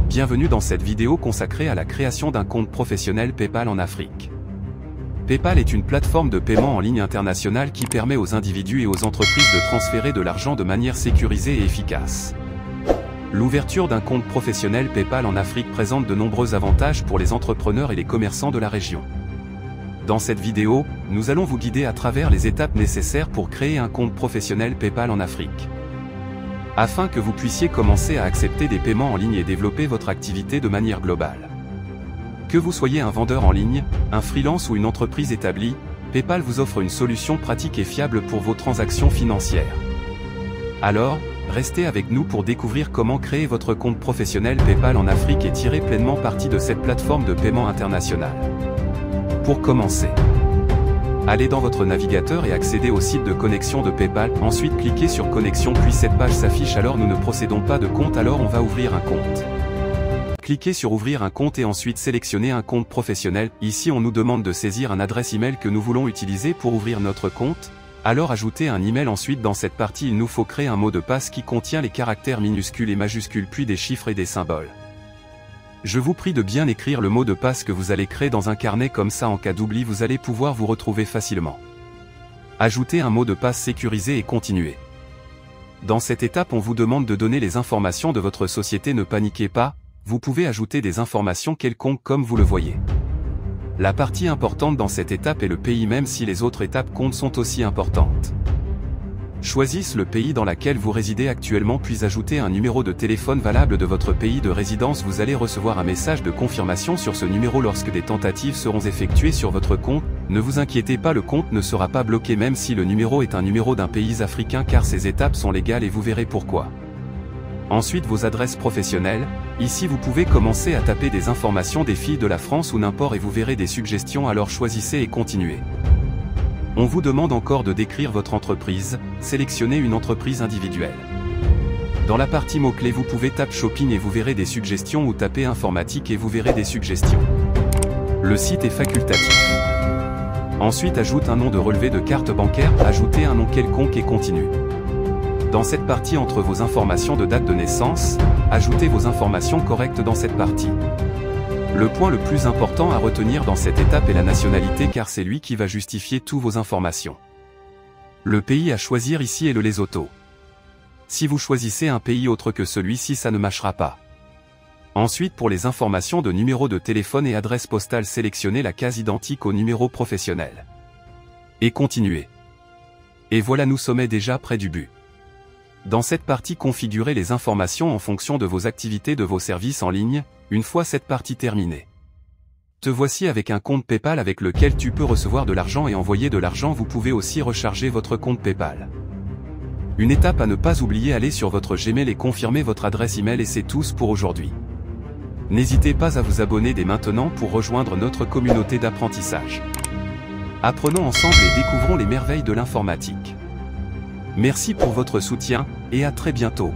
Bienvenue dans cette vidéo consacrée à la création d'un compte professionnel PayPal en Afrique. PayPal est une plateforme de paiement en ligne internationale qui permet aux individus et aux entreprises de transférer de l'argent de manière sécurisée et efficace. L'ouverture d'un compte professionnel PayPal en Afrique présente de nombreux avantages pour les entrepreneurs et les commerçants de la région. Dans cette vidéo, nous allons vous guider à travers les étapes nécessaires pour créer un compte professionnel PayPal en Afrique, afin que vous puissiez commencer à accepter des paiements en ligne et développer votre activité de manière globale. Que vous soyez un vendeur en ligne, un freelance ou une entreprise établie, PayPal vous offre une solution pratique et fiable pour vos transactions financières. Alors, restez avec nous pour découvrir comment créer votre compte professionnel PayPal en Afrique et tirer pleinement parti de cette plateforme de paiement internationale. Pour commencer, allez dans votre navigateur et accédez au site de connexion de PayPal, ensuite cliquez sur connexion puis cette page s'affiche. Alors nous ne possédons pas de compte, alors on va ouvrir un compte. Cliquez sur ouvrir un compte et ensuite sélectionnez un compte professionnel. Ici on nous demande de saisir une adresse email que nous voulons utiliser pour ouvrir notre compte, alors ajoutez un email. Ensuite dans cette partie il nous faut créer un mot de passe qui contient les caractères minuscules et majuscules puis des chiffres et des symboles. Je vous prie de bien écrire le mot de passe que vous allez créer dans un carnet, comme ça en cas d'oubli vous allez pouvoir vous retrouver facilement. Ajoutez un mot de passe sécurisé et continuez. Dans cette étape on vous demande de donner les informations de votre société. Ne paniquez pas, vous pouvez ajouter des informations quelconques comme vous le voyez. La partie importante dans cette étape est le pays, même si les autres étapes comptent sont aussi importantes. Choisissez le pays dans lequel vous résidez actuellement puis ajoutez un numéro de téléphone valable de votre pays de résidence. Vous allez recevoir un message de confirmation sur ce numéro lorsque des tentatives seront effectuées sur votre compte. Ne vous inquiétez pas, le compte ne sera pas bloqué même si le numéro est un numéro d'un pays africain, car ces étapes sont légales et vous verrez pourquoi. Ensuite vos adresses professionnelles, ici vous pouvez commencer à taper des informations des filles de la France ou n'importe et vous verrez des suggestions, alors choisissez et continuez. On vous demande encore de décrire votre entreprise, sélectionnez une entreprise individuelle. Dans la partie mots-clés vous pouvez taper shopping et vous verrez des suggestions ou taper informatique et vous verrez des suggestions. Le site est facultatif. Ensuite ajoute un nom de relevé de carte bancaire, ajoutez un nom quelconque et continue. Dans cette partie entre vos informations de date de naissance, ajoutez vos informations correctes dans cette partie. Le point le plus important à retenir dans cette étape est la nationalité, car c'est lui qui va justifier toutes vos informations. Le pays à choisir ici est le Lesotho. Si vous choisissez un pays autre que celui-ci, ça ne marchera pas. Ensuite pour les informations de numéro de téléphone et adresse postale, sélectionnez la case identique au numéro professionnel. Et continuez. Et voilà, nous sommes déjà près du but. Dans cette partie configurez les informations en fonction de vos activités, de vos services en ligne. Une fois cette partie terminée, te voici avec un compte PayPal avec lequel tu peux recevoir de l'argent et envoyer de l'argent. Vous pouvez aussi recharger votre compte PayPal. Une étape à ne pas oublier, allez sur votre Gmail et confirmez votre adresse email, et c'est tout pour aujourd'hui. N'hésitez pas à vous abonner dès maintenant pour rejoindre notre communauté d'apprentissage. Apprenons ensemble et découvrons les merveilles de l'informatique. Merci pour votre soutien, et à très bientôt.